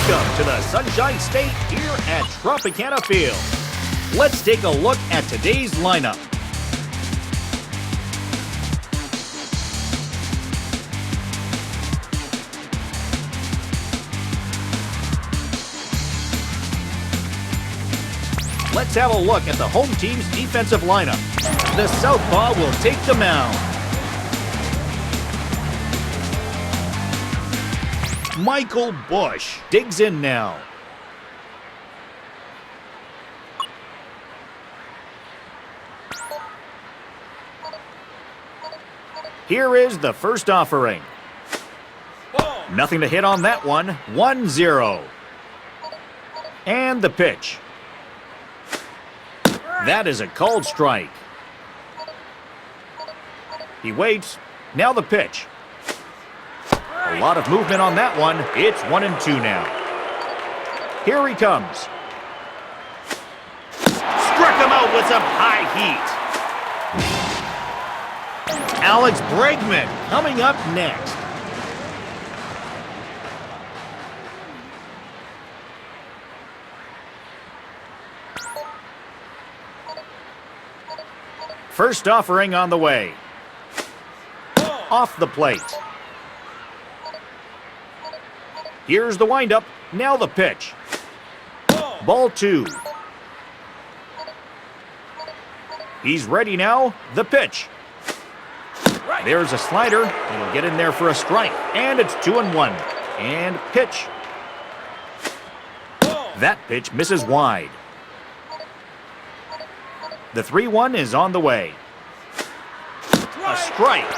Welcome to the Sunshine State here at Tropicana Field. Let's take a look at today's lineup. Let's have a look at the home team's defensive lineup. The southpaw will take the mound. Michael Bush digs in now. Here is the first offering. Nothing to hit on that one. 1-0. And the pitch. That is a called strike. He waits. Now the pitch. A lot of movement on that one. It's 1-2 now. Here he comes. Struck him out with some high heat. Alex Bregman coming up next. First offering on the way. Off the plate. Here's the windup. Now the pitch. Ball 2. He's ready now. The pitch. There's a slider. He'll get in there for a strike. And it's 2-1. And pitch. That pitch misses wide. The 3-1 is on the way. A strike.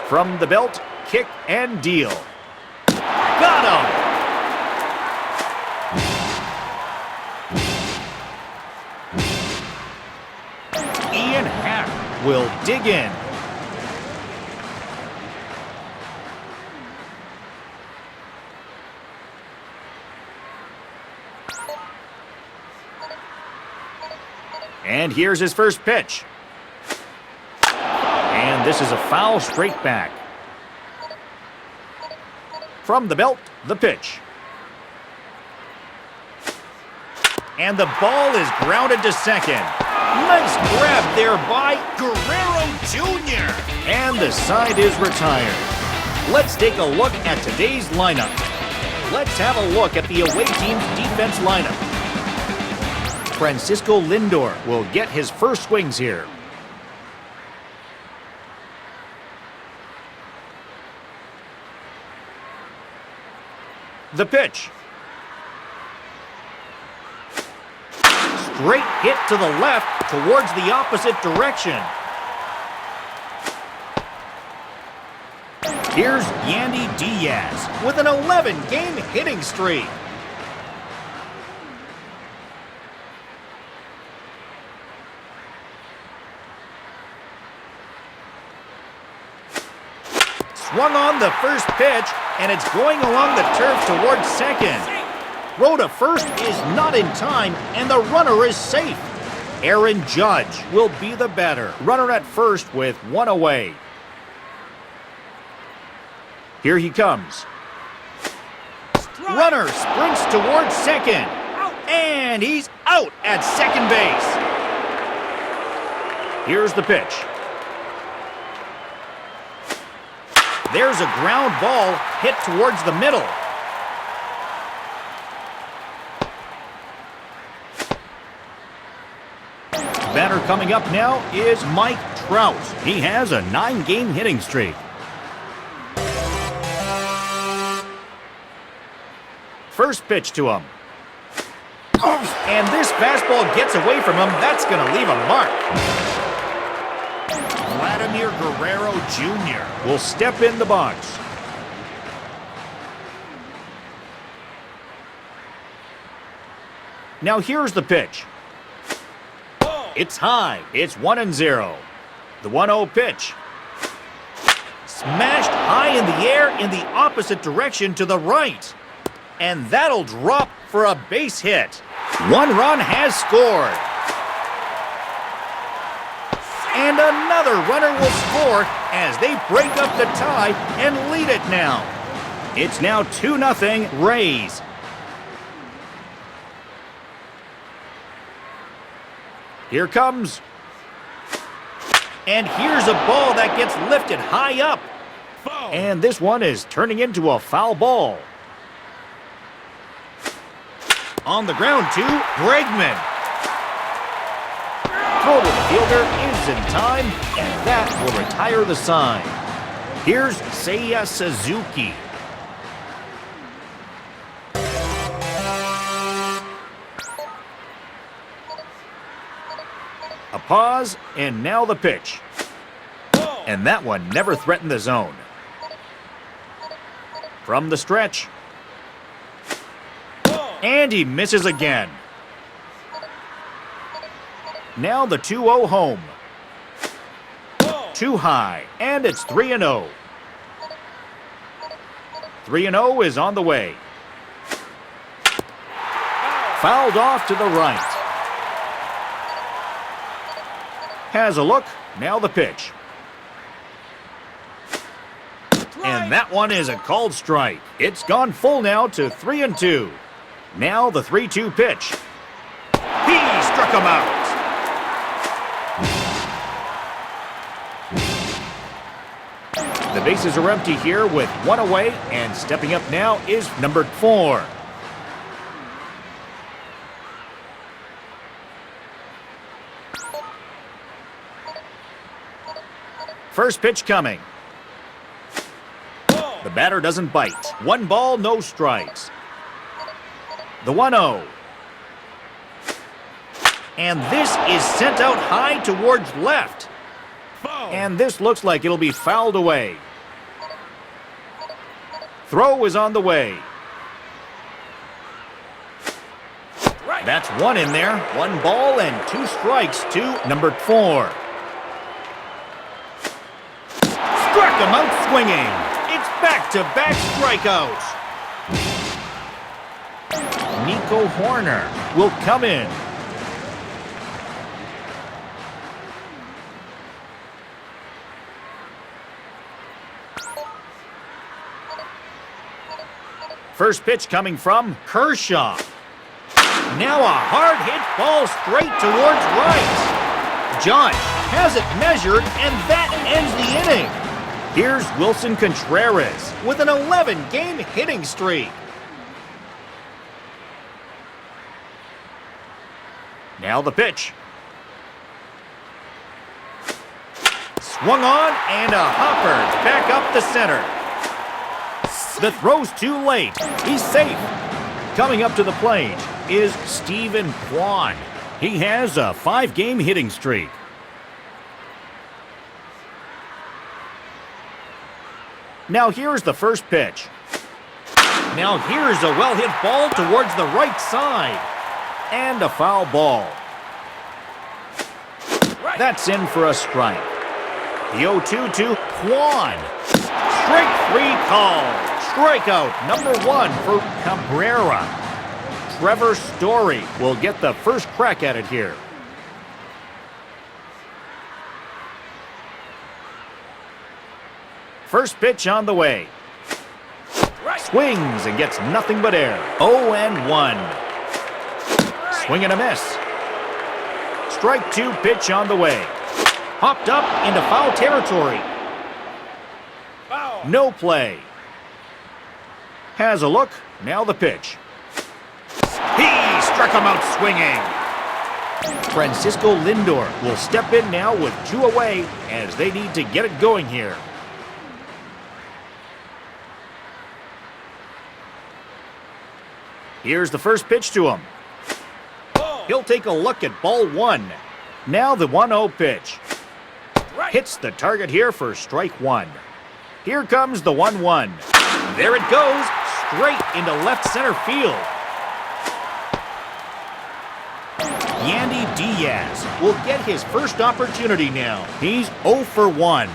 From the belt, kick and deal. Got him! Ian Hack will dig in. And here's his first pitch. And this is a foul straight back. From the belt, the pitch. And the ball is grounded to second. Nice grab there by Guerrero Jr. And the side is retired. Let's take a look at today's lineup. Let's have a look at the away team's defense lineup. Francisco Lindor will get his first swings here. The pitch. Straight hit to the left towards the opposite direction. Here's Yandy Diaz with an 11-game hitting streak. Swung on the first pitch, and it's going along the turf towards second. Throw to first is not in time, and the runner is safe. Aaron Judge will be the batter. Runner at first with one away. Here he comes. Runner sprints towards second, and he's out at second base. Here's the pitch. There's a ground ball hit towards the middle. Batter coming up now is Mike Trout. He has a 9-game hitting streak. First pitch to him. And this fastball gets away from him. That's going to leave a mark. Vladimir Guerrero Jr. will step in the box. Now here's the pitch. It's high. It's 1-0. The 1-0 pitch. Smashed high in the air in the opposite direction to the right. And that'll drop for a base hit. One run has scored. And another runner will score as they break up the tie and lead it now. It's now 2-0 Rays. Here comes. And here's a ball that gets lifted high up. And this one is turning into a foul ball. On the ground to Bregman. Throw to the fielder is in time, and that will retire the sign. Here's Seiya Suzuki. A pause, and now the pitch. And that one never threatened the zone. From the stretch. And he misses again. Now the 2-0 home. Too high, and it's 3-0. 3-0 is on the way. Fouled off to the right. Has a look, now the pitch. And that one is a called strike. It's gone full now to 3-2. Now the 3-2 pitch. He struck him out. The bases are empty here with one away, and stepping up now is number 4. First pitch coming. The batter doesn't bite. 1 ball, no strikes. The 1-0. And this is sent out high towards left. And this looks like it'll be fouled away. Throw is on the way. That's 1 in there. 1 ball and 2 strikes to number 4. Struck him out swinging. It's back-to-back strikeouts. Nico Horner will come in. First pitch coming from Kershaw. Now a hard hit ball straight towards right. Judge has it measured, and that ends the inning. Here's Wilson Contreras with an 11-game hitting streak. Now the pitch. Swung on, and a hopper back up the center. The throw's too late. He's safe. Coming up to the plate is Steven Kwan. He has a 5-game hitting streak. Now here's the first pitch. Now here's a well-hit ball towards the right side. And a foul ball. That's in for a strike. The 0-2 to Kwan. Strike 3 call. Strikeout number 1 for Cabrera. Trevor Story will get the first crack at it here. First pitch on the way. Swings and gets nothing but air. 0-1. Swing and a miss. Strike 2 pitch on the way. Hopped up into foul territory. No play. Has a look. Now the pitch. He struck him out swinging. Francisco Lindor will step in now with 2 away as they need to get it going here. Here's the first pitch to him. He'll take a look at ball 1. Now the 1-0 pitch. Hits the target here for strike 1. Here comes the 1-1. There it goes, straight into left center field. Yandy Diaz will get his first opportunity now. He's 0 for 1.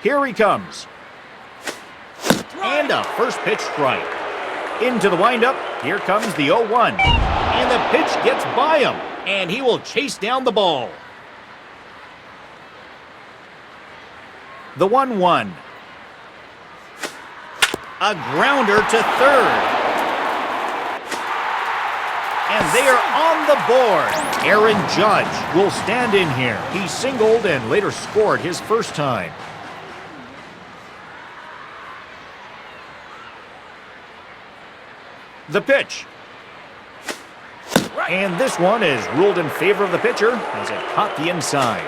Here he comes. And a first pitch strike. Into the windup, here comes the 0-1. And the pitch gets by him, and he will chase down the ball. The 1-1. A grounder to third. And they are on the board. Aaron Judge will stand in here. He singled and later scored his first time. The pitch. And this one is ruled in favor of the pitcher as it caught the inside.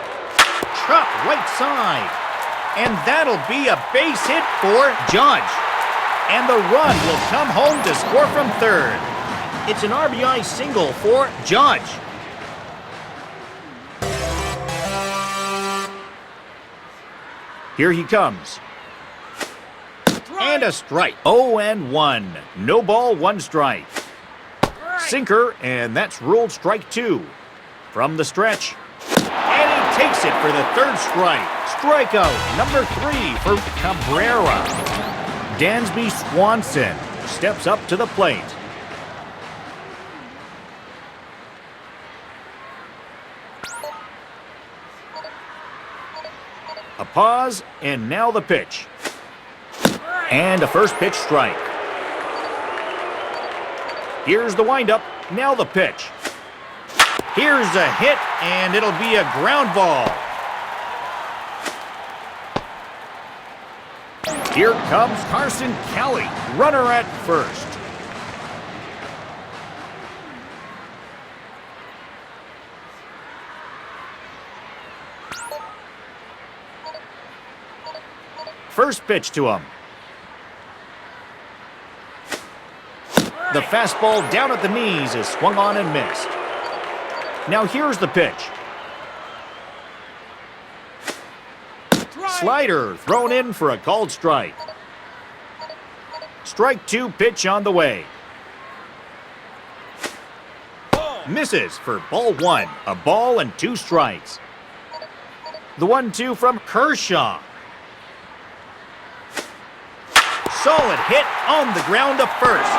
Chop right side. And that'll be a base hit for Judge. And the run will come home to score from third. It's an RBI single for Judge. Here he comes. And a strike. 0-1. No ball, one strike. Sinker, and that's ruled strike 2. From the stretch. And he takes it for the third strike. Strikeout number 3 for Cabrera. Dansby Swanson steps up to the plate. A pause, and now the pitch. And a first pitch strike. Here's the windup, now the pitch. Here's a hit, and it'll be a ground ball. Here comes Carson Kelly, runner at first. First pitch to him. The fastball down at the knees is swung on and missed. Now here's the pitch. Slider thrown in for a called strike. Strike 2 pitch on the way. Misses for ball 1. A ball and 2 strikes. The 1-2 from Kershaw. Solid hit on the ground to first.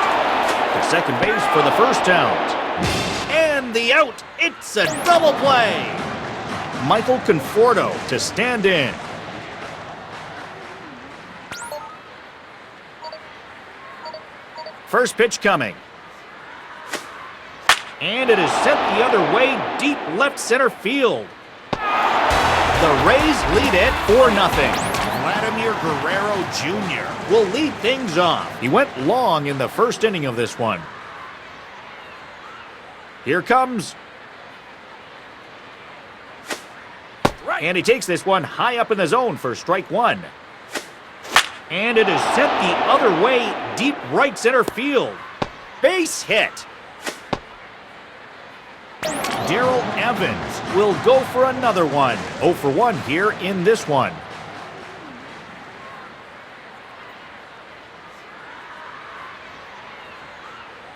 To second base for the first out. And the out. It's a double play. Michael Conforto to stand in. First pitch coming. And it is sent the other way, deep left center field. The Rays lead it 4-0. Vladimir Guerrero Jr. will lead things off. He went long in the first inning of this one. Here comes. And he takes this one high up in the zone for strike 1. And it is sent the other way, deep right center field. Base hit. Darrell Evans will go for another one. 0 for 1 here in this one.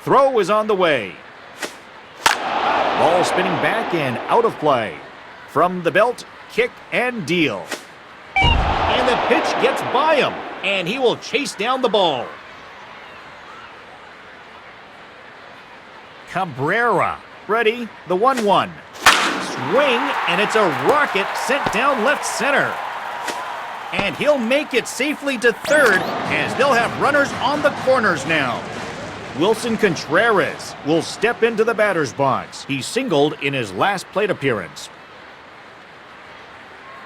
Throw is on the way. Ball spinning back and out of play. From the belt, kick and deal. And the pitch gets by him, and he will chase down the ball. Cabrera, ready, the 1-1. Swing, and it's a rocket sent down left center. And he'll make it safely to third, as they'll have runners on the corners now. Wilson Contreras will step into the batter's box. He singled in his last plate appearance.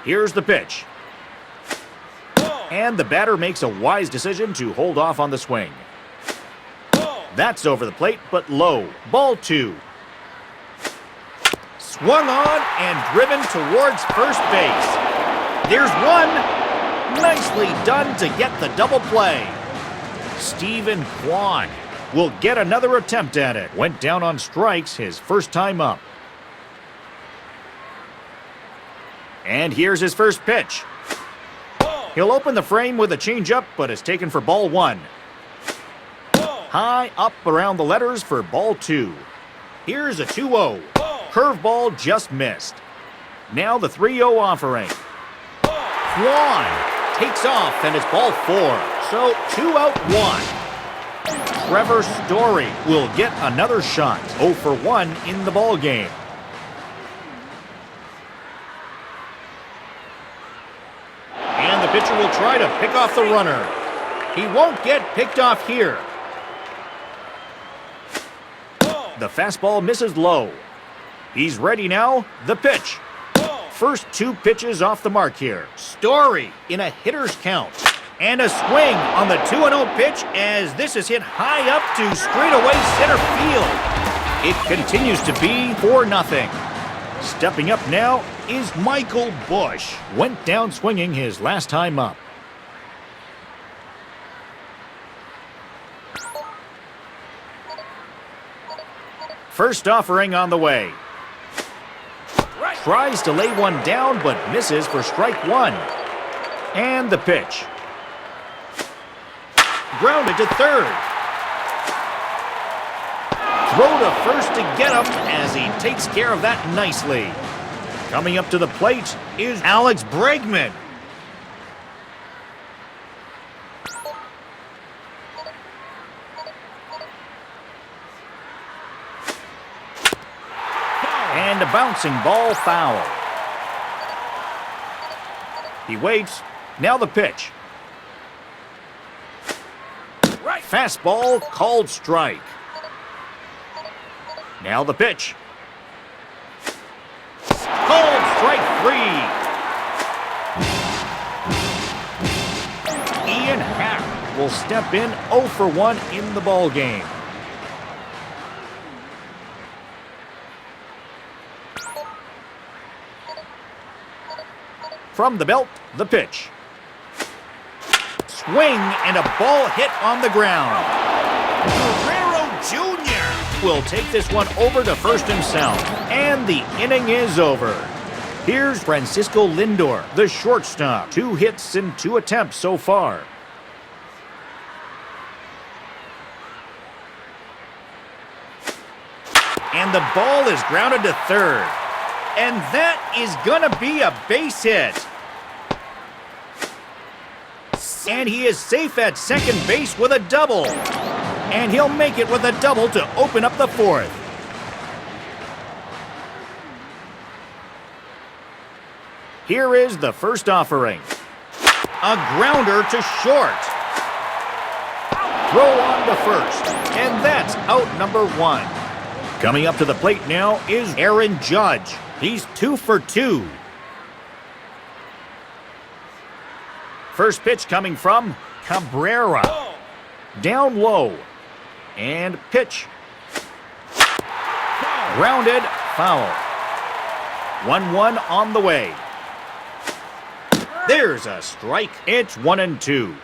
Here's the pitch. And the batter makes a wise decision to hold off on the swing. That's over the plate, but low. Ball 2. Swung on and driven towards first base. There's one. Nicely done to get the double play. Stephen Kwan will get another attempt at it. Went down on strikes his first time up. And here's his first pitch. He'll open the frame with a changeup, but is taken for ball 1. High up around the letters for ball 2. Here's a 2-0. Curveball just missed. Now the 3-0 offering. Kwan takes off, and it's ball 4. So 2 out 1. Trevor Story will get another shot. 0 for 1 in the ball game. And the pitcher will try to pick off the runner. He won't get picked off here. The fastball misses low. He's ready now. The pitch. First two pitches off the mark here. Story in a hitter's count. And a swing on the 2-0 pitch as this is hit high up to straightaway center field. It continues to be 4-0. Stepping up now is Michael Bush. Went down swinging his last time up. First offering on the way. Tries to lay one down, but misses for strike one. And the pitch. Grounded to third. Throw to first to get him as he takes care of that nicely. Coming up to the plate is Alex Bregman. And a bouncing ball foul. He waits. Now the pitch. Fastball called strike. Now the pitch. Called strike three. Ian Happ will step in 0 for 1 in the ballgame. From the belt, the pitch. Swing and a ball hit on the ground. Guerrero Jr. will take this one over to first himself. And the inning is over. Here's Francisco Lindor, the shortstop. 2 hits in 2 attempts so far. And the ball is grounded to third. And that is gonna be a base hit. And he is safe at second base with a double. And he'll make it with a double to open up the fourth. Here is the first offering. A grounder to short. Throw on to first. And that's out number 1. Coming up to the plate now is Aaron Judge. He's 2 for 2. First pitch coming from Cabrera. Down low. And pitch. Grounded, foul. 1-1 on the way. There's a strike. It's 1-2.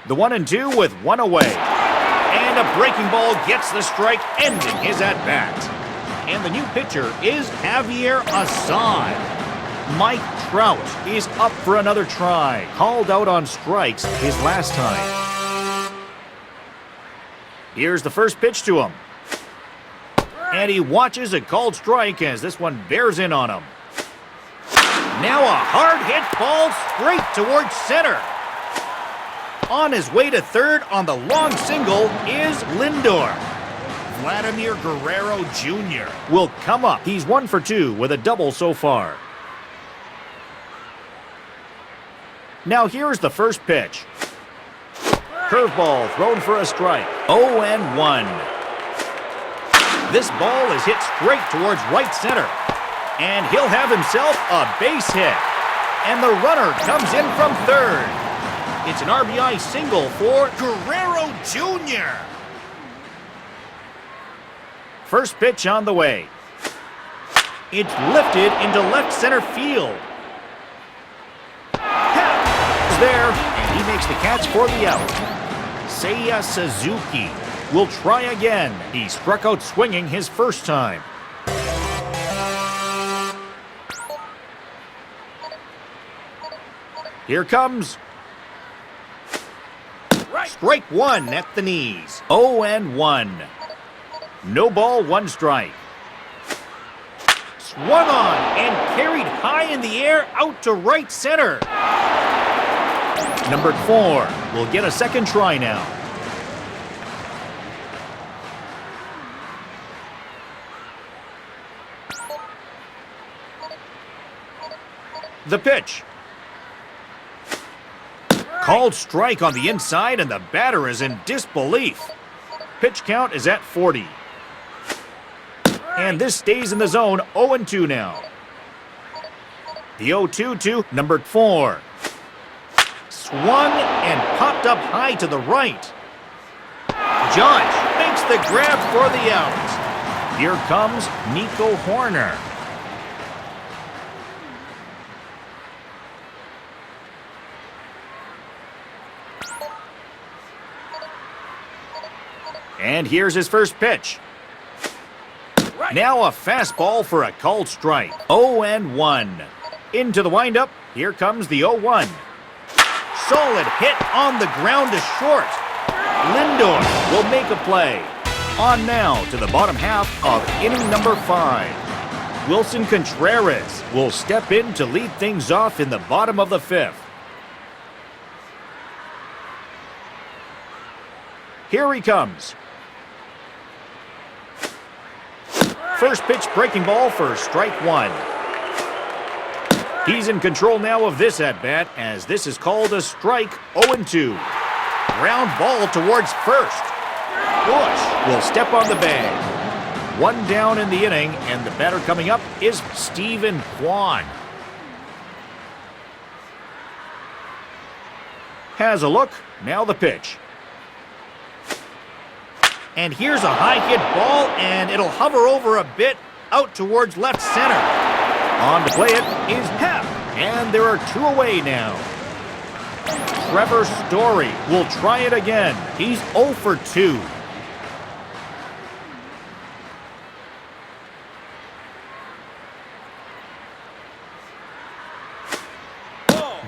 The 1-2 with 1 away. And a breaking ball gets the strike, ending his at-bat. And the new pitcher is Javier Assad. Mike Trout is up for another try. Called out on strikes his last time. Here's the first pitch to him. And he watches a called strike as this one bears in on him. Now a hard hit ball straight towards center. On his way to third on the long single is Lindor. Vladimir Guerrero Jr. will come up. He's 1 for 2 with a double so far. Now here's the first pitch. Curveball thrown for a strike. 0-1. This ball is hit straight towards right center. And he'll have himself a base hit. And the runner comes in from third. It's an RBI single for Guerrero Jr. First pitch on the way. It's lifted into left center field. Is there, and he makes the catch for the out. Seiya Suzuki will try again. He struck out swinging his first time. Here comes. Strike 1 at the knees. 0-1. No ball, 1 strike. Swung on and carried high in the air out to right center. Number 4 will get a second try now. The pitch. Called strike on the inside, and the batter is in disbelief. Pitch count is at 40. And this stays in the zone, 0-2 now. The 0-2 to number 4. Swung and popped up high to the right. Judge makes the grab for the out. Here comes Nico Horner. And here's his first pitch. Now a fastball for a called strike. 0-1. Into the windup. Here comes the 0-1. Solid hit on the ground to short. Lindor will make a play. On now to the bottom half of inning number 5. Wilson Contreras will step in to lead things off in the bottom of the 5th. Here he comes. First pitch breaking ball for strike 1. He's in control now of this at-bat as this is called a strike. 0-2. Ground ball towards first. Bush will step on the bag. One down in the inning, and the batter coming up is Steven Kwan. Has a look. Now the pitch. And here's a high hit ball, and it'll hover over a bit out towards left center. On to play it is Pep, and there are 2 away now. Trevor Story will try it again. He's 0 for 2.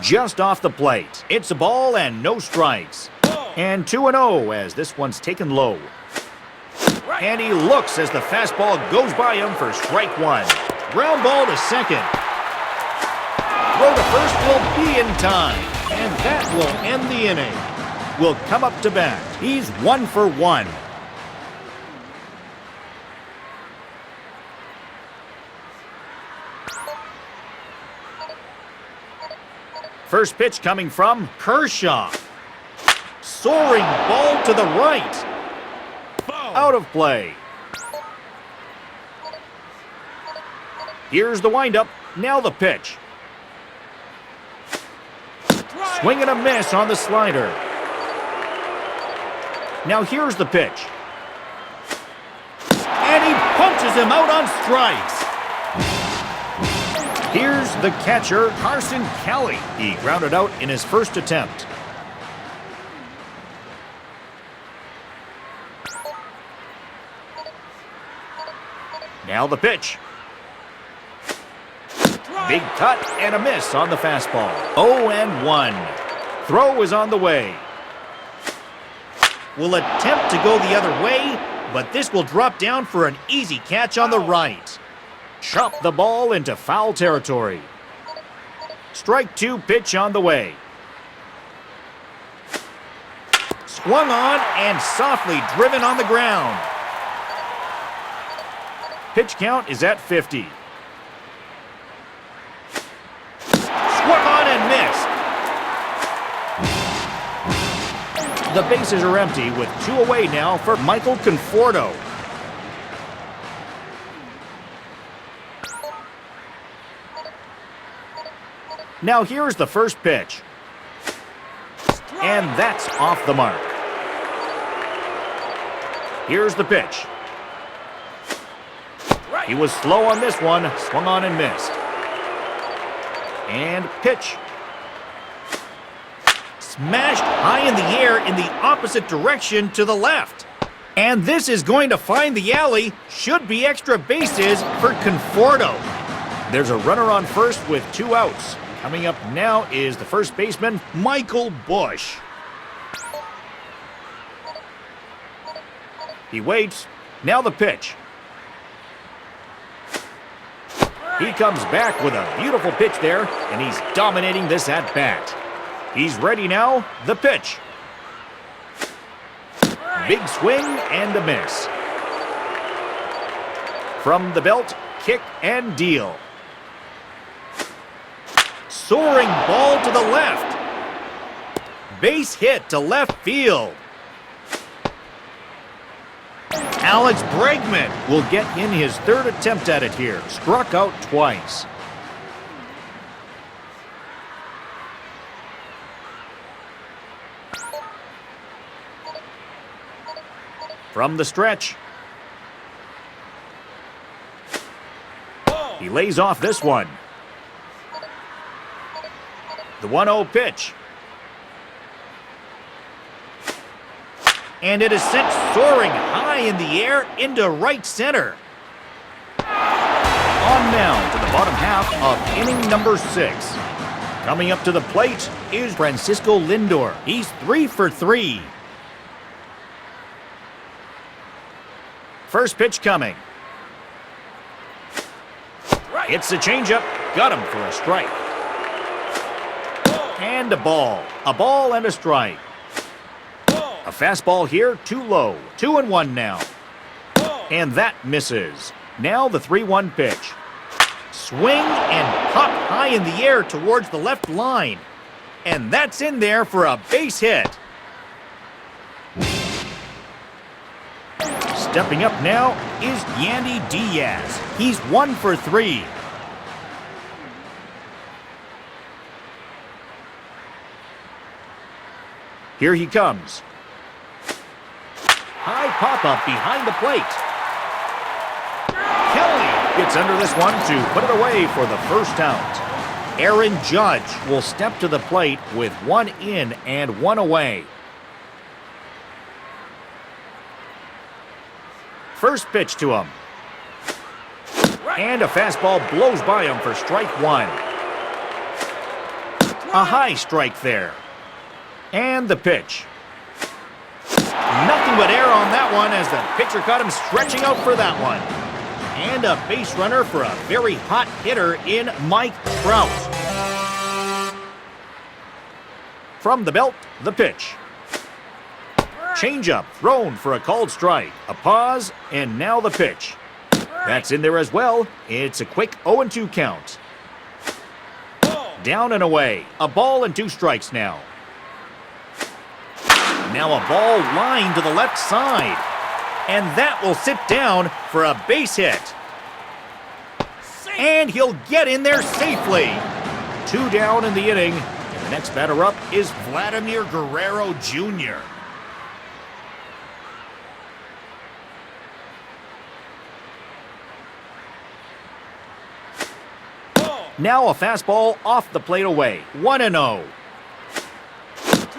Just off the plate. It's a ball and no strikes. And 2-0 as this one's taken low. And he looks as the fastball goes by him for strike 1. Ground ball to second. Throw to first will be in time. And that will end the inning. Will come up to bat. He's 1 for 1. First pitch coming from Kershaw. Soaring ball to the right. Out of play. Here's the windup. Now the pitch. Swing and a miss on the slider. Now here's the pitch. And he punches him out on strikes. Here's the catcher, Carson Kelly. He grounded out in his first attempt. Now the pitch. Big cut and a miss on the fastball. 0-1. Throw is on the way. Will attempt to go the other way, but this will drop down for an easy catch on the right. Chop the ball into foul territory. Strike 2 pitch on the way. Swung on and softly driven on the ground. Pitch count is at 50. Swung on and missed. The bases are empty with 2 away now for Michael Conforto. Now here's the first pitch. And that's off the mark. Here's the pitch. He was slow on this one, swung on and missed. And pitch. Smashed high in the air in the opposite direction to the left. And this is going to find the alley. Should be extra bases for Conforto. There's a runner on first with 2 outs. Coming up now is the first baseman, Michael Bush. He waits. Now the pitch. He comes back with a beautiful pitch there, and he's dominating this at-bat. He's ready now. The pitch. Big swing and a miss. From the belt, kick and deal. Soaring ball to the left. Base hit to left field. Alex Bregman will get in his third attempt at it here. Struck out twice. From the stretch. He lays off this one. The 1-0 pitch. And it is sent soaring high in the air into right center. On now to the bottom half of inning number 6. Coming up to the plate is Francisco Lindor. He's 3 for 3. First pitch coming. It's a changeup. Got him for a strike. And a ball. A ball and a strike. A fastball here, too low. 2-1 now. And that misses. Now the 3-1 pitch. Swing and pop high in the air towards the left line. And that's in there for a base hit. Stepping up now is Yandy Diaz. He's 1 for 3. Here he comes. High pop-up behind the plate. Kelly gets under this one to put it away for the first out. Aaron Judge will step to the plate with 1 in and 1 away. First pitch to him. And a fastball blows by him for strike 1. A high strike there. And the pitch. Nothing but air on that one as the pitcher caught him stretching out for that one. And a base runner for a very hot hitter in Mike Trout. From the belt, the pitch. Changeup thrown for a called strike. A pause, and now the pitch. That's in there as well. It's a quick 0-2 count. Down and away. A ball and 2 strikes now. Now a ball lined to the left side. And that will sit down for a base hit. And he'll get in there safely. 2 down in the inning. And the next batter up is Vladimir Guerrero Jr. Now a fastball off the plate away. 1-0.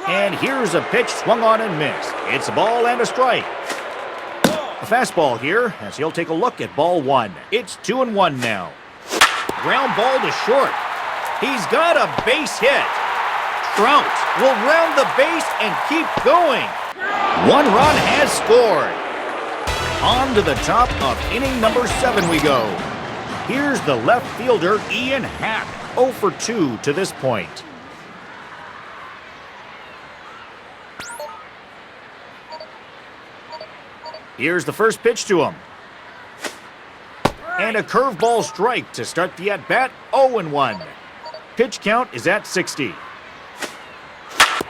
And here's a pitch swung on and missed. It's a ball and a strike. A fastball here as he'll take a look at ball 1. It's 2-1 now. Ground ball to short. He's got a base hit. Trout will round the base and keep going. 1 run has scored. On to the top of inning number 7 we go. Here's the left fielder, Ian Happ, 0 for 2 to this point. Here's the first pitch to him. And a curveball strike to start the at-bat, 0-1. Pitch count is at 60.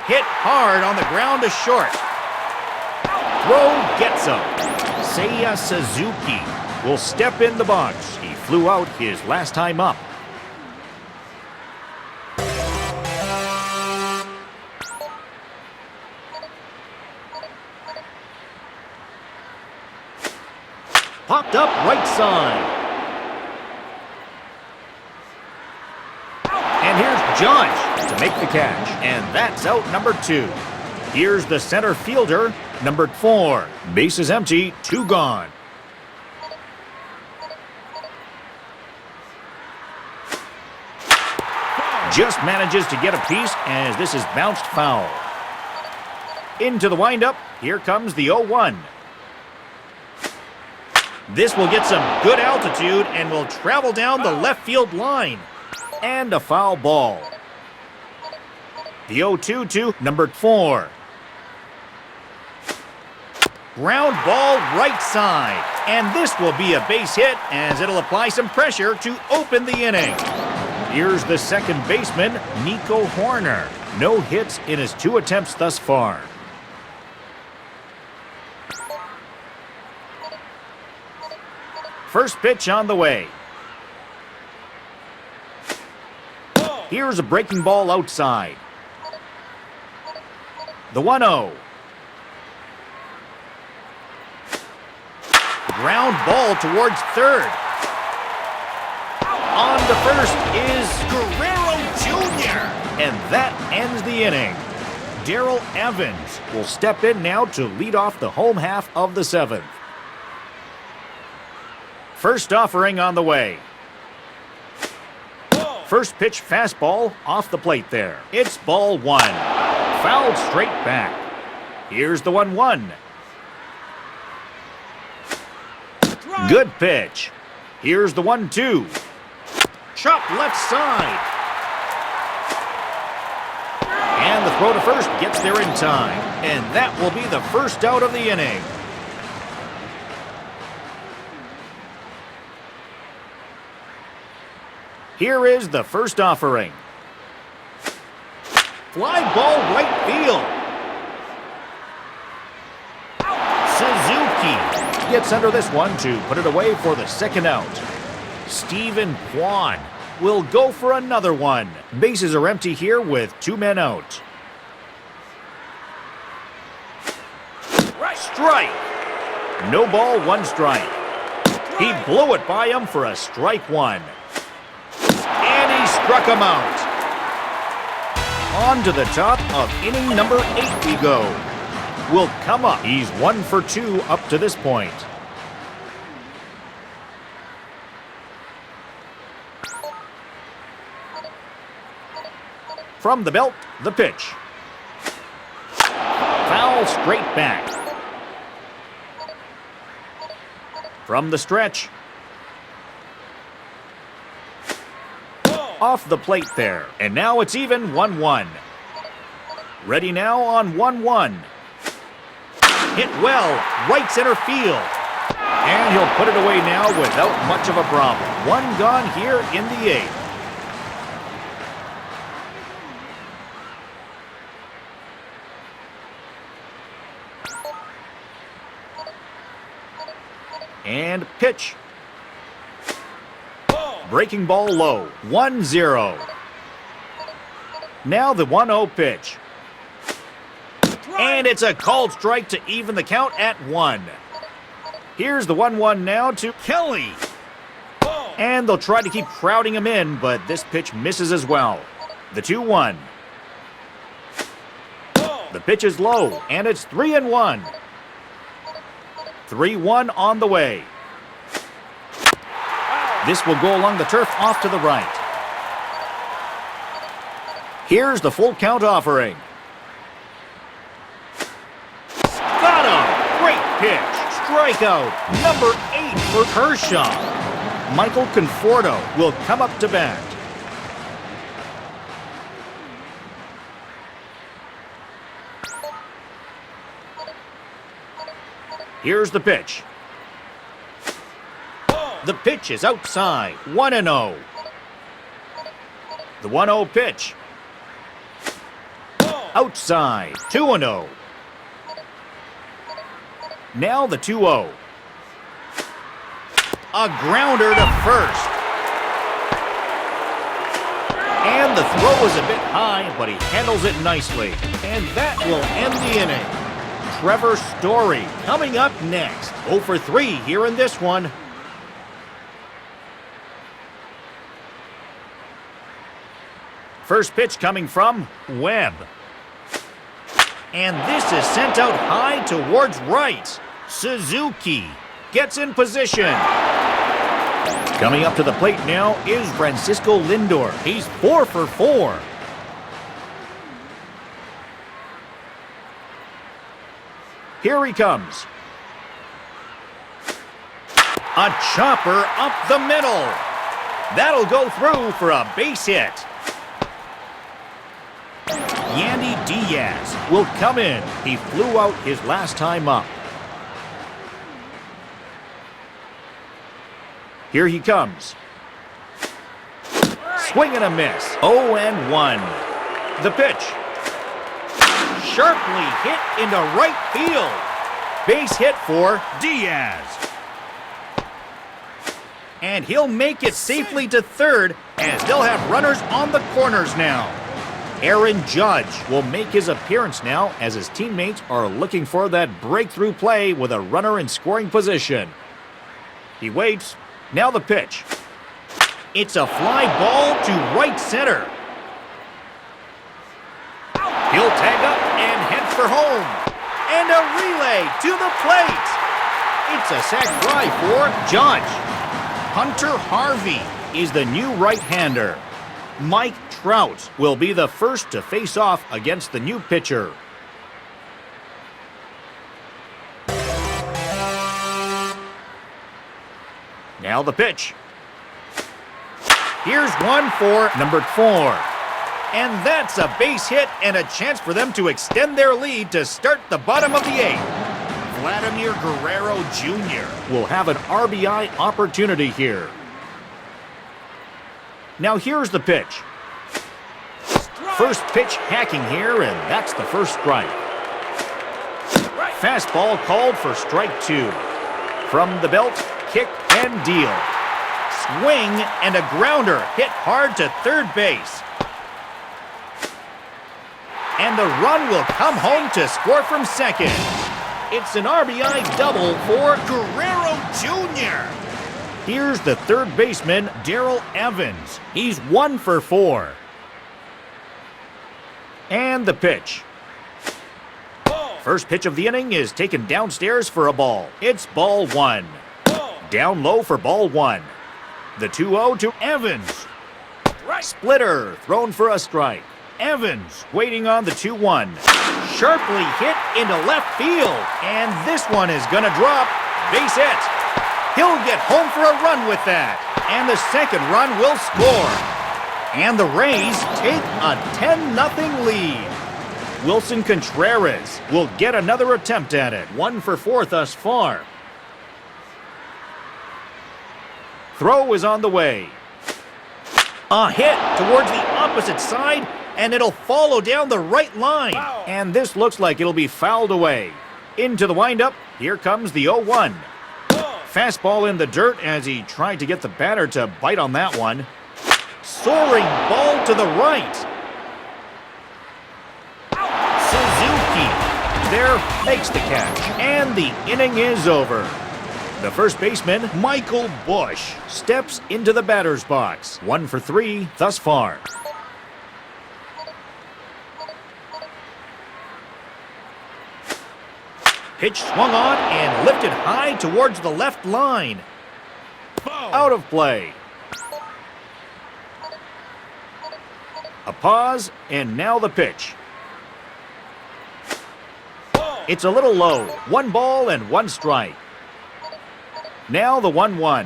Hit hard on the ground to short. Throw gets him. Seiya Suzuki will step in the box. He flew out his last time up. Popped up right side. And here's Judge to make the catch. And that's out number 2. Here's the center fielder, number 4. Base is empty, 2 gone. Just manages to get a piece as this is bounced foul. Into the windup, here comes the 0-1. This will get some good altitude and will travel down the left field line. And a foul ball. The 0-2 to number 4. Ground ball right side. And this will be a base hit as it'll apply some pressure to open the inning. Here's the second baseman, Nico Horner. No hits in his 2 attempts thus far. First pitch on the way. Here's a breaking ball outside. The 1-0. Ground ball towards third. On to first is Guerrero Jr. And that ends the inning. Darrell Evans will step in now to lead off the home half of the 7th. First offering on the way. First pitch fastball off the plate there. It's ball 1. Fouled straight back. Here's the 1-1. Good pitch. Here's the 1-2. Chop left side. And the throw to first gets there in time. And that will be the first out of the inning. Here is the first offering. Fly ball right field. Suzuki gets under this one to put it away for the second out. Steven Kwan will go for another one. Bases are empty here with 2 men out. Strike. No ball, 1 strike. He blew it by him for a strike 1. And he struck him out. On to the top of inning number 8 we go. Will come up. He's 1 for 2 up to this point. From the belt, the pitch. Foul straight back. From the stretch. Off the plate there. And now it's even 1-1. Ready now on 1-1. Hit well, right center field. And he'll put it away now without much of a problem. 1 gone here in the 8th. And pitch. Breaking ball low. 1-0. Now the 1-0 pitch. And it's a called strike to even the count at 1. Here's the 1-1 now to Kelly. And they'll try to keep crowding him in, but this pitch misses as well. The 2-1. The pitch is low, and it's 3-1. 3-1 on the way. This will go along the turf off to the right. Here's the full count offering. Got him! Great pitch. Strikeout number 8 for Kershaw. Michael Conforto will come up to bat. Here's the pitch. The pitch is outside. 1-0. The 1-0 pitch. Outside. 2-0. Now the 2-0. A grounder to first. And the throw is a bit high, but he handles it nicely. And that will end the inning. Trevor Story coming up next. 0 for 3 here in this one. First pitch coming from Webb. And this is sent out high towards right. Suzuki gets in position. Coming up to the plate now is Francisco Lindor. He's 4 for 4. Here he comes. A chopper up the middle. That'll go through for a base hit. Yandy Diaz will come in. He flew out his last time up. Here he comes. Swing and a miss. 0-1. The pitch. sharply hit into right field. Base hit for Diaz. And he'll make it safely to third as they'll have runners on the corners now. Aaron Judge will make his appearance now as his teammates are looking for that breakthrough play with a runner in scoring position. He waits. Now the pitch. It's a fly ball to right center. He'll tag up and head for home. And a relay to the plate. It's a sac fly for Judge. Hunter Harvey is the new right-hander. Mike Trout will be the first to face off against the new pitcher. Now the pitch. Here's one for number 4. And that's a base hit and a chance for them to extend their lead to start the bottom of the 8th. Vladimir Guerrero Jr. will have an RBI opportunity here. Now here's the pitch. First pitch hacking here, and that's the first strike. Fastball called for strike 2. From the belt, kick and deal. Swing and a grounder hit hard to third base. And the run will come home to score from second. It's an RBI double for Guerrero Jr. Here's the third baseman, Darrell Evans. He's 1 for 4. And the pitch. First pitch of the inning is taken downstairs for a ball. It's ball 1. Down low for ball 1. The 2-0 to Evans. Splitter thrown for a strike. Evans waiting on the 2-1. Sharply hit into left field. And this one is going to drop. Base hit. He'll get home for a run with that. And the second run will score. And the Rays take a 10-0 lead. Wilson Contreras will get another attempt at it. 1 for 4 thus far. Throw is on the way. A hit towards the opposite side, and it'll follow down the right line. Wow. And this looks like it'll be fouled away. Into the windup, here comes the 0-1. Fastball in the dirt as he tried to get the batter to bite on that one. Soaring ball to the right. Suzuki there makes the catch, and the inning is over. The first baseman, Michael Bush, steps into the batter's box. 1 for 3 thus far. Pitch swung on and lifted high towards the left line. Out of play. A pause, and now the pitch. It's a little low. 1 ball and 1 strike. Now the 1-1.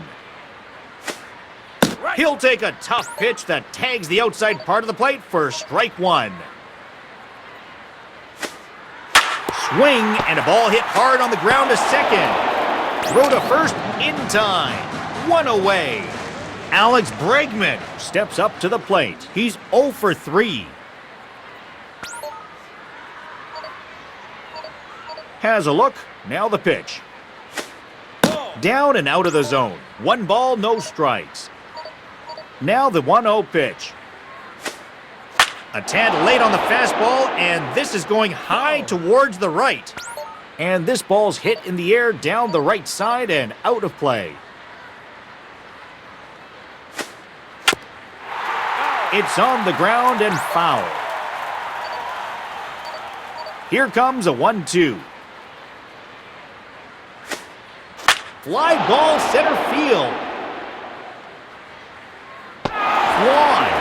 He'll take a tough pitch that tags the outside part of the plate for strike 1. Swing and a ball hit hard on the ground to second. Throw to first in time. 1 away. Alex Bregman steps up to the plate. He's 0 for 3. Has a look. Now the pitch. Down and out of the zone. 1 ball, no strikes. Now the 1-0 pitch. A tad late on the fastball, and this is going high towards the right. And this ball's hit in the air down the right side and out of play. It's on the ground and foul. Here comes a 1-2. Fly ball center field. Fly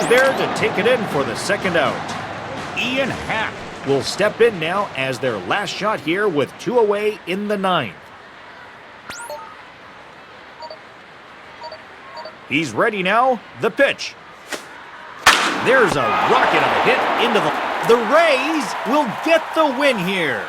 there to take it in for the second out. Ian Happ will step in now as their last shot here with 2 away in the 9th. He's ready now. The pitch. There's a rocket of a hit into the Rays will get the win here.